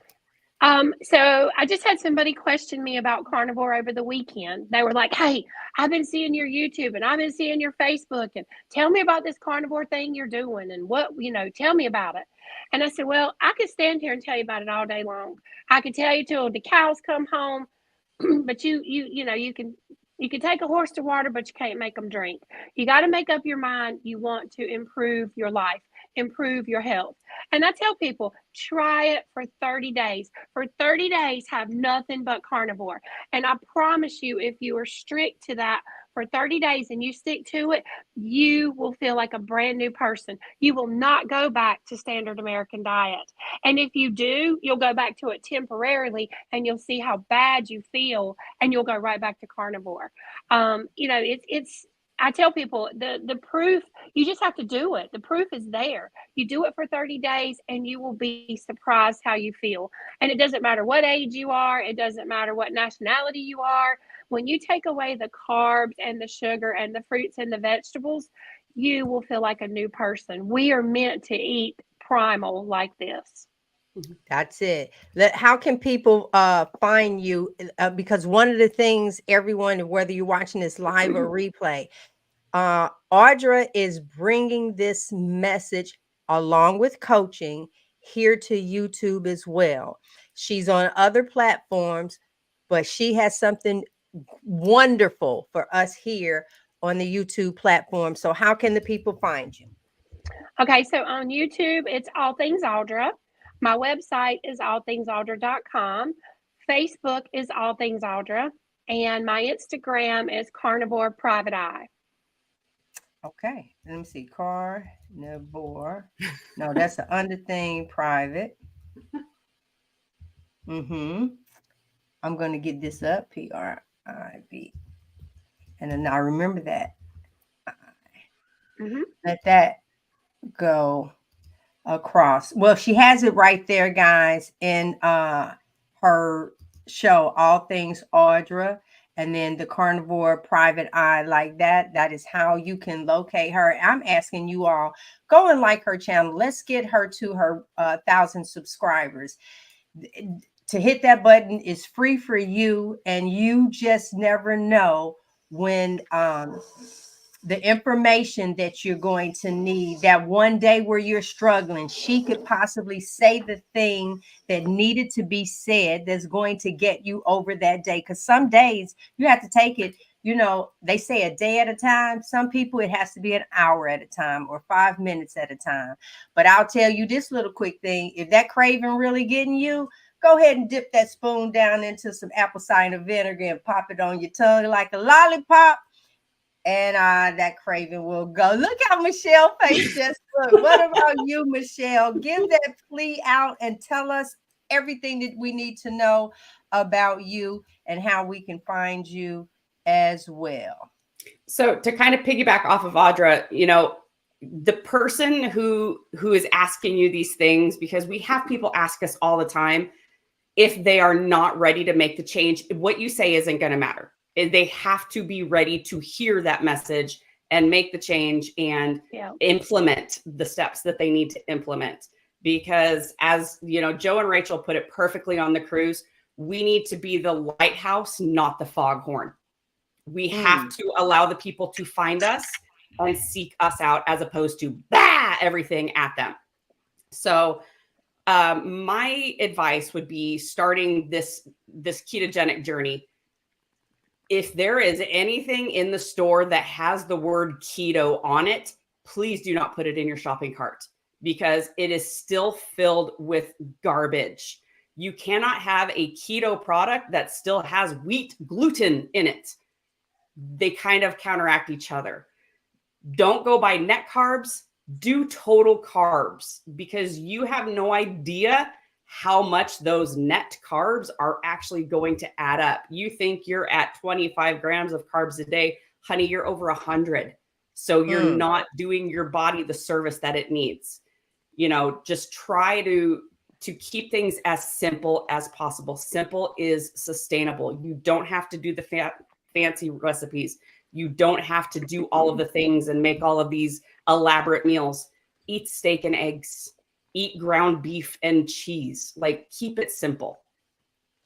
So I just had somebody question me about carnivore over the weekend. They were like, "Hey, I've been seeing your YouTube and I've been seeing your Facebook and tell me about this carnivore thing you're doing and tell me about it." And I said, "Well, I could stand here and tell you about it all day long. I could tell you till the cows come home, but you can take a horse to water, but you can't make them drink. You got to make up your mind. You want to improve your life, improve your health. And I tell people, try it for 30 days. For 30 days, have nothing but carnivore. And I promise you, if you are strict to that for 30 days and you stick to it, you will feel like a brand new person. You will not go back to standard American diet. And if you do, you'll go back to it temporarily and you'll see how bad you feel and you'll go right back to carnivore. I tell people the proof, you just have to do it. The proof is there. You do it for 30 days and you will be surprised how you feel. And it doesn't matter what age you are. It doesn't matter what nationality you are. When you take away the carbs and the sugar and the fruits and the vegetables, you will feel like a new person. We are meant to eat primal like this. That's it. How can people find you? Because one of the things, everyone, whether you're watching this live or replay, Audra is bringing this message along with coaching here to YouTube as well. She's on other platforms, but she has something wonderful for us here on the YouTube platform. So how can the people find you? Okay, so on YouTube, it's All Things Audra. My website is allthingsaudra.com. Facebook is All Things Audra. And my Instagram is Carnivore Private Eye. Okay, let me see. Carnivore. No, that's the under thing private. I'm going to get this up. PRIV. And then I remember that. Let that go across. Well, she has it right there, guys, in her show, All Things Audra, and then the Carnivore Private Eye, like that. That is how you can locate her. I'm asking you all, go and like her channel. Let's get her to her 1,000 subscribers. To hit that button is free for you, and you just never know when the information that you're going to need, that one day where you're struggling, she could possibly say the thing that needed to be said that's going to get you over that day. Because some days you have to take it, you know, they say a day at a time. Some people, it has to be an hour at a time or 5 minutes at a time. But I'll tell you this little quick thing. If that craving really getting you, go ahead and dip that spoon down into some apple cider vinegar and pop it on your tongue like a lollipop. And that craving will go. Look how Michelle face just look. What about you, Michelle? Give that plea out and tell us everything that we need to know about you and how we can find you as well. So to kind of piggyback off of Audra, you know, the person who is asking you these things, because we have people ask us all the time, if they are not ready to make the change, what you say isn't going to matter. They have to be ready to hear that message and make the change and implement the steps that they need to implement. Because as you know, Joe and Rachel put it perfectly on the cruise, we need to be the lighthouse, not the foghorn. We have to allow the people to find us and seek us out, as opposed to everything at them. So my advice would be, starting this ketogenic journey, if there is anything in the store that has the word keto on it, please do not put it in your shopping cart, because it is still filled with garbage. You cannot have a keto product that still has wheat gluten in it. They kind of counteract each other. Don't go by net carbs, do total carbs, because you have no idea how much those net carbs are actually going to add up. You think you're at 25 grams of carbs a day, honey, you're over 100. So you're not doing your body the service that it needs. You know, just try to keep things as simple as possible. Simple is sustainable. You don't have to do the fancy recipes. You don't have to do all of the things and make all of these elaborate meals. Eat steak and eggs. Eat ground beef and cheese. Like, keep it simple.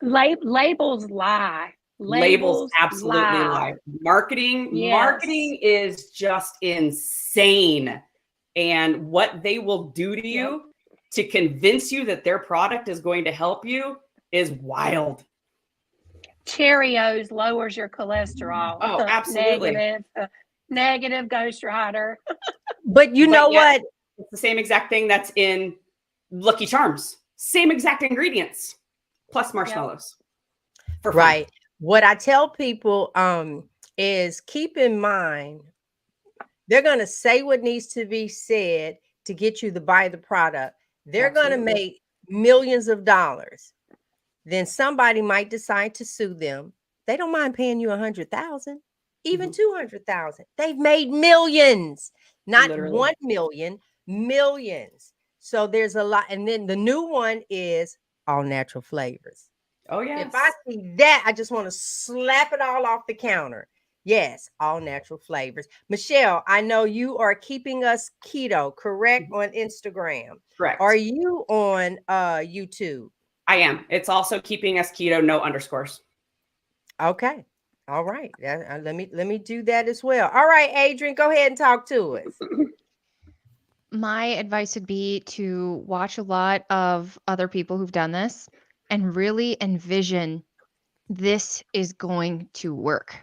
Labels lie. Labels absolutely lie. Marketing is just insane. And what they will do to you to convince you that their product is going to help you is wild. Cheerios lowers your cholesterol. Oh, absolutely. Negative Ghost Rider. But you know what? It's the same exact thing that's in Lucky Charms. Same exact ingredients, plus marshmallows. For fun. Right. What I tell people is, keep in mind, they're going to say what needs to be said to get you to buy the product. They're going to make millions of dollars. Then somebody might decide to sue them. They don't mind paying you $100,000, even $200,000. They've made millions, not Literally. 1 million, millions. So there's a lot. And then the new one is all natural flavors. Oh, yeah. If I see that, I just want to slap it all off the counter. Yes, all natural flavors. Michelle, I know you are keeping us keto, correct, on Instagram. Correct. Are you on YouTube? I am. It's also keeping us keto, no underscores. Okay. All right. Let me do that as well. All right, Adrian, go ahead and talk to us. My advice would be to watch a lot of other people who've done this and really envision this is going to work.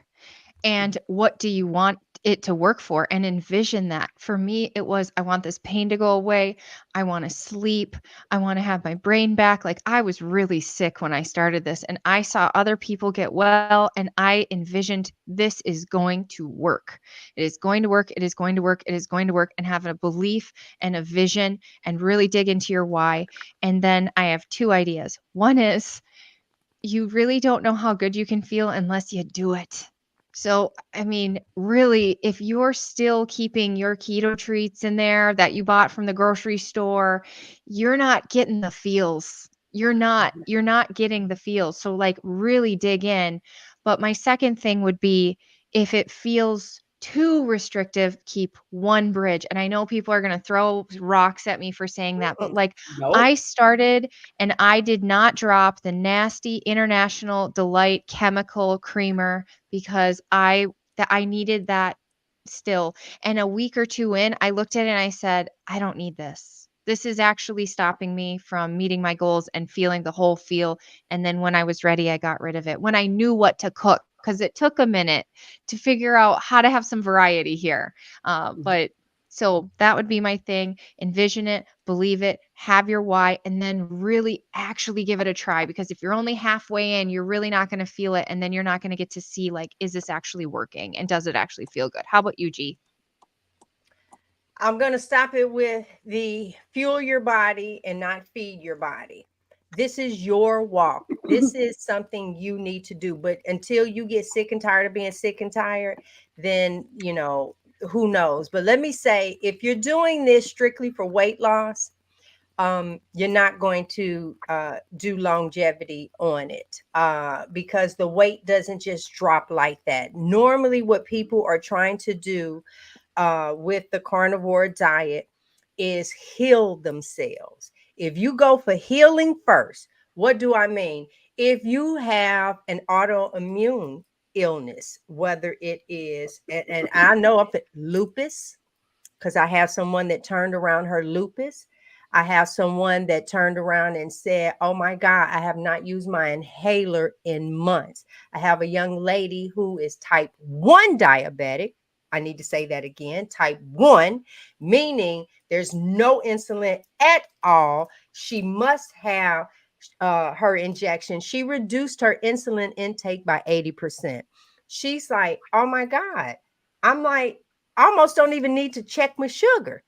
And what do you want it to work for? And envision that. For me, it was I want this pain to go away. I want to sleep. I want to have my brain back. Like I was really sick when I started this, and I saw other people get well, and I envisioned this is going to work. It is going to work. It is going to work. It is going to work. And have a belief and a vision and really dig into your why. And then I have two ideas. One is you really don't know how good you can feel unless you do it. So, I mean, really, if you're still keeping your keto treats in there that you bought from the grocery store, you're not getting the feels. You're not getting the feels. So like really dig in. But my second thing would be if it feels too restrictive, keep one bridge. And I know people are going to throw rocks at me for saying that, but like Nope. I started and I did not drop the nasty International Delight chemical creamer because I needed that still. And a week or two in, I looked at it and I said, I don't need this. This is actually stopping me from meeting my goals and feeling the whole feel. And then when I was ready, I got rid of it. When I knew what to cook, because it took a minute to figure out how to have some variety here. But so that would be my thing. Envision it, believe it, have your why, and then really actually give it a try. Because if you're only halfway in, you're really not going to feel it. And then you're not going to get to see, like, is this actually working? And does it actually feel good? How about you, G? I'm going to stop it with the fuel your body and not feed your body. This is your walk. This is something you need to do. But until you get sick and tired of being sick and tired, then, who knows? But let me say, if you're doing this strictly for weight loss, you're not going to do longevity on it because the weight doesn't just drop like that. Normally, what people are trying to do with the carnivore diet is heal themselves. If you go for healing first, what do I mean? If you have an autoimmune illness, whether it is, and I know of it, lupus, because I have someone that turned around her lupus. I have someone that turned around and said, oh my God, I have not used my inhaler in months. I have a young lady who is type 1 diabetic. I need to say that again, type 1, meaning there's no insulin at all. She must have her injection. She reduced her insulin intake by 80%. She's like, oh my God. I'm like, I almost don't even need to check my sugar.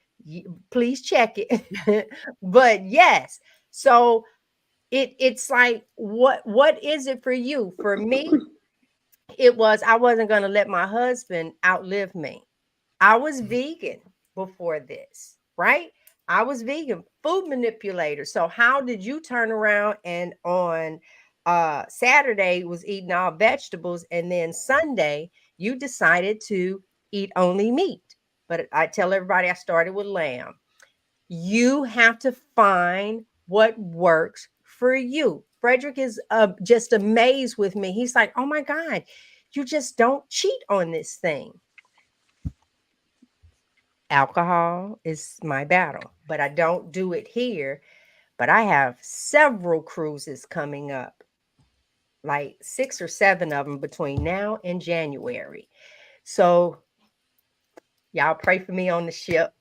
Please check it. But yes, so it's like, what is it for you? For me, it was I wasn't going to let my husband outlive me. I was vegan before this, right? I was vegan, food manipulator. So how did you turn around and on Saturday was eating all vegetables, and then Sunday you decided to eat only meat? But I tell everybody I started with lamb. You have to find what works for you. Frederick is just amazed with me. He's like, oh my God, you just don't cheat on this thing. Alcohol is my battle, but I don't do it here. But I have several cruises coming up, like 6 or 7 of them between now and January. So y'all pray for me on the ship.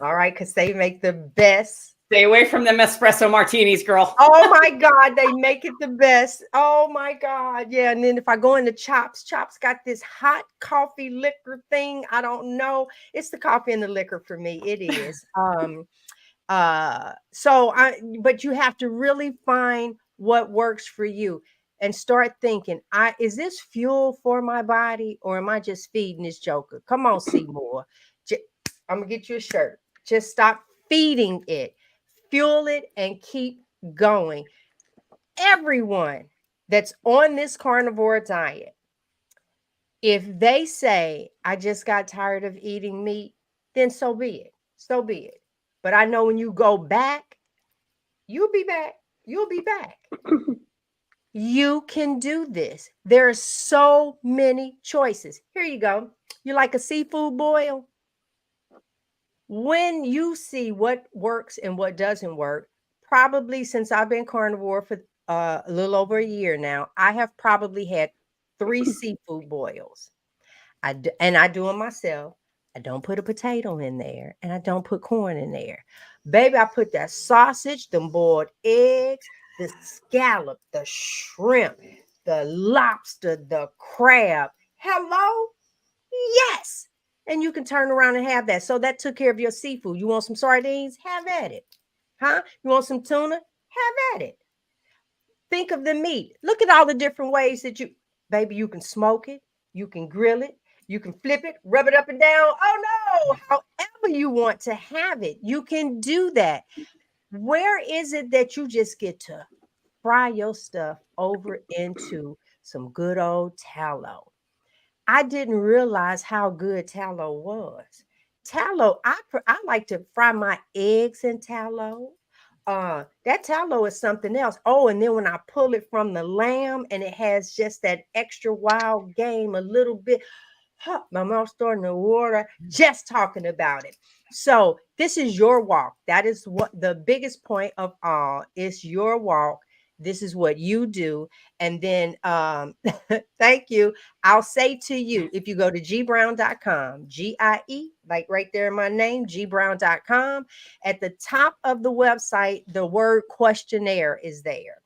All right, because they make the best. Stay away from them espresso martinis, girl. Oh my God, they make it the best. Oh my God. Yeah. And then if I go into Chops got this hot coffee liquor thing. I don't know. It's the coffee and the liquor for me. It is. But you have to really find what works for you and start thinking, is this fuel for my body, or am I just feeding this joker? Come on, Seymour. I'm gonna get you a shirt. Just stop feeding it. Fuel it and keep going. Everyone that's on this carnivore diet, If they say, I just got tired of eating meat, then so be it. So be it. But I know when you go back, you'll be back. You'll be back. You can do this. There are so many choices. Here you go. You like a seafood boil? When you see what works and what doesn't work, probably since I've been carnivore for a little over a year now, I have probably had 3 seafood boils. And I do them myself. I don't put a potato in there, and I don't put corn in there. Baby, I put that sausage, them boiled eggs, the scallop, the shrimp, the lobster, the crab. Hello? Yes. And you can turn around and have that. So that took care of your seafood. You want some sardines? Have at it. Huh? You want some tuna? Have at it. Think of the meat. Look at all the different ways that baby, you can smoke it, you can grill it, you can flip it, rub it up and down. Oh no, however you want to have it, you can do that. Where is it that you just get to fry your stuff over into some good old tallow? I didn't realize how good tallow was. Tallow, I like to fry my eggs in tallow. That tallow is something else. Oh, and then when I pull it from the lamb and it has just that extra wild game, a little bit, my mouth's starting to water just talking about it. So this is your walk. That is what the biggest point of all is, your walk. This is what you do. And then thank you. I'll say to you, if you go to gbrown.com, GIE, like right there in my name, gbrown.com, at the top of the website, the word questionnaire is there.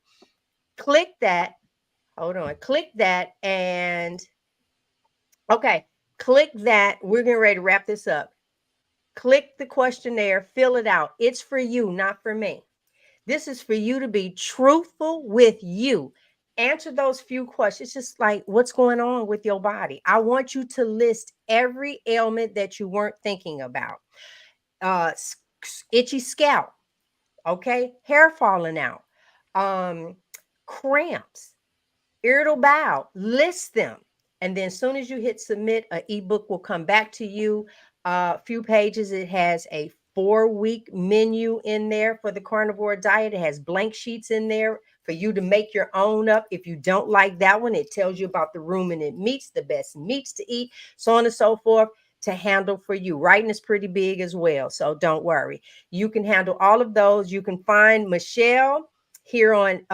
Click that. Hold on. Click that. And okay, click that. We're getting ready to wrap this up. Click the questionnaire, fill it out. It's for you, not for me. This is for you to be truthful with you. Answer those few questions. It's just like, what's going on with your body? I want you to list every ailment that you weren't thinking about. Itchy scalp, okay? Hair falling out, cramps, irritable bowel, list them. And then as soon as you hit submit, an ebook will come back to you. A few pages. It has a 4-week menu in there for the carnivore diet. It has blank sheets in there for you to make your own up. If you don't like that one, it tells you about the ruminant meats, the best meats to eat, so on and so forth, to handle for you. Writing is pretty big as well, so don't worry. You can handle all of those. You can find Michelle here on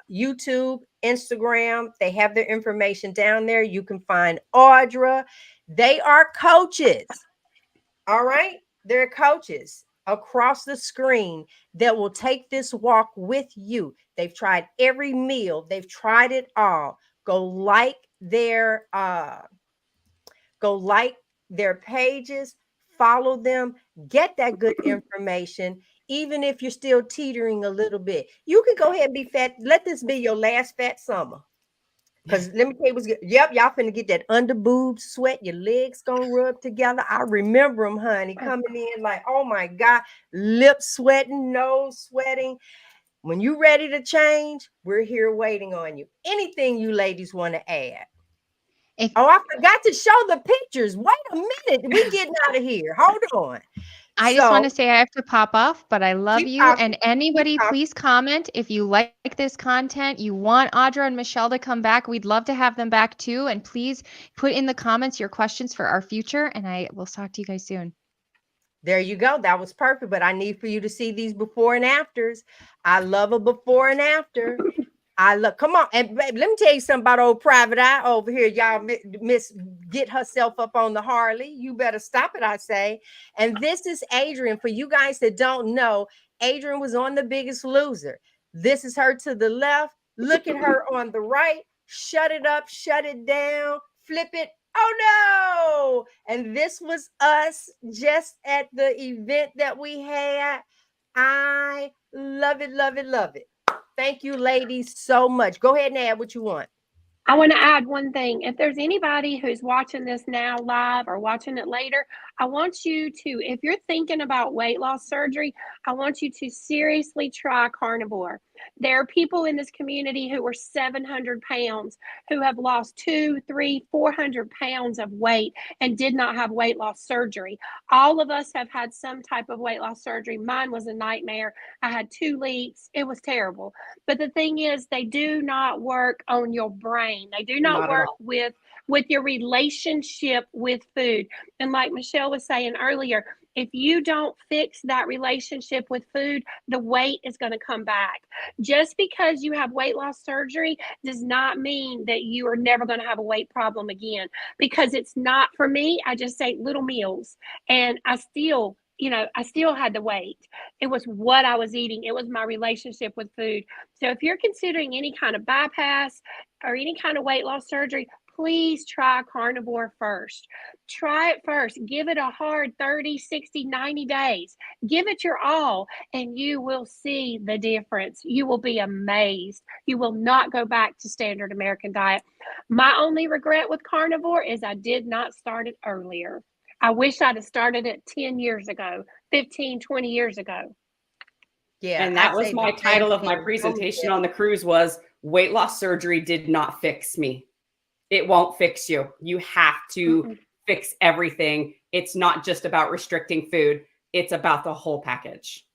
YouTube, Instagram. They have their information down there. You can find Audra. They are coaches. All right. They're coaches across the screen that will take this walk with you. They've tried every meal. They've tried it all. Go like their pages, follow them, get that good information. Even if you're still teetering a little bit, you can go ahead and be fat. Let this be your last fat summer. Because let me tell you what's good. Yep, y'all finna get that under boob sweat. Your legs gonna rub together. I remember them, honey, coming in like, oh my God, lips sweating, nose sweating. When you ready to change, we're here waiting on you. Anything you ladies want to add? I forgot to show the pictures. Wait a minute. We getting out of here. Hold on. I just want to say I have to pop off, but I love you. Talking. And anybody, please comment if you like this content. You want Audra and Michelle to come back. We'd love to have them back too. And please put in the comments your questions for our future. And I will talk to you guys soon. There you go. That was perfect. But I need for you to see these before and afters. I love a before and after. Come on. And baby, let me tell you something about old Private Eye over here. Y'all miss get herself up on the Harley. You better stop it, I say. And this is Adrian. For you guys that don't know, Adrian was on The Biggest Loser. This is her to the left. Look at her on the right. Shut it up, shut it down, flip it. Oh no. And this was us just at the event that we had. I love it, love it, love it. Thank you, ladies, so much. Go ahead and add what you want. I want to add one thing. If there's anybody who's watching this now live or watching it later, I want you to, if you're thinking about weight loss surgery, I want you to seriously try Carnivore. There are people in this community who are 700 pounds who have lost 200, 300, 400 pounds of weight and did not have weight loss surgery. All of us have had some type of weight loss surgery. Mine was a nightmare. I had 2 leaks. It was terrible. But the thing is, they do not work on your brain. They do not Not at work all. with your relationship with food. And like Michelle was saying earlier, if you don't fix that relationship with food, the weight is going to come back. Just because you have weight loss surgery does not mean that you are never going to have a weight problem again, because it's not. For me, I just ate little meals and I still had the weight. It was what I was eating. It was my relationship with food. So if you're considering any kind of bypass or any kind of weight loss surgery, please try Carnivore first. Try it first. Give it a hard 30, 60, 90 days. Give it your all, and you will see the difference. You will be amazed. You will not go back to standard American diet. My only regret with Carnivore is I did not start it earlier. I wish I'd have started it 10 years ago, 15, 20 years ago. Yeah, And that I was say my the same title of my thing. presentation on the cruise was weight loss surgery did not fix me. It won't fix you. You have to fix everything. It's not just about restricting food. It's about the whole package.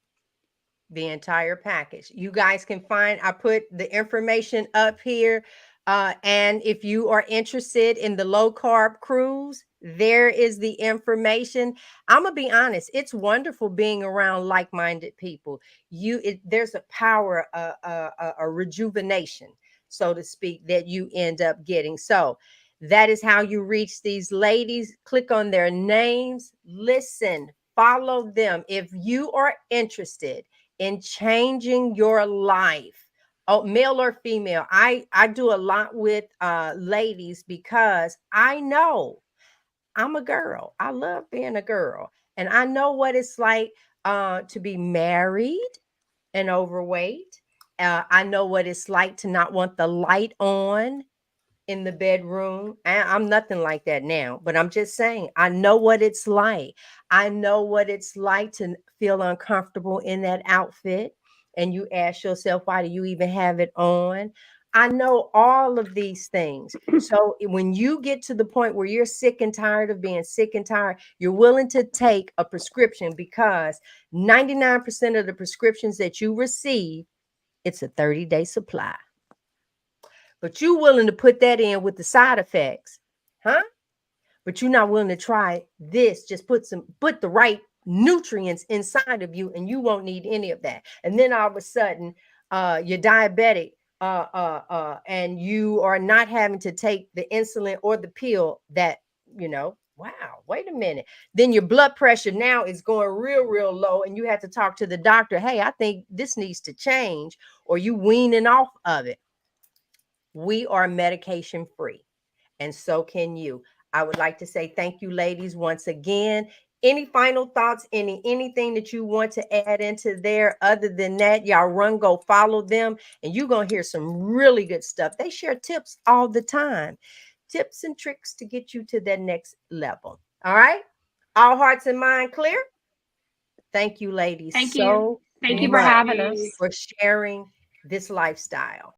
The entire package. You guys can find, I put the information up here. And if you are interested in the low carb cruise, there is the information. I'm gonna be honest, it's wonderful being around like-minded people. There's a power, a rejuvenation, so to speak, that you end up getting. So that is how you reach these ladies. Click on their names, listen, follow them. If you are interested in changing your life, oh, male or female, I do a lot with ladies because I know I'm a girl. I love being a girl, and I know what it's like to be married and overweight. I know what it's like to not want the light on in the bedroom. I'm nothing like that now, but I'm just saying, I know what it's like. I know what it's like to feel uncomfortable in that outfit. And you ask yourself, why do you even have it on? I know all of these things. So when you get to the point where you're sick and tired of being sick and tired, you're willing to take a prescription, because 99% of the prescriptions that you receive, it's a 30-day supply. But you willing to put that in with the side effects, huh? But you're not willing to try this. Just put the right nutrients inside of you, and you won't need any of that. And then all of a sudden, you're diabetic, and you are not having to take the insulin or the pill that, wow, wait a minute. Then your blood pressure now is going real, real low, and you have to talk to the doctor. Hey, I think this needs to change, or you weaning off of it. We are medication free, and so can you. I would like to say thank you, ladies, once again. Any final thoughts, anything that you want to add into there? Other than that, y'all run, go follow them, and you're going to hear some really good stuff. They share tips all the time, tips and tricks to get you to that next level. All right. All hearts and mind clear. Thank you, ladies. Thank you. Thank you for much having us. for sharing this lifestyle.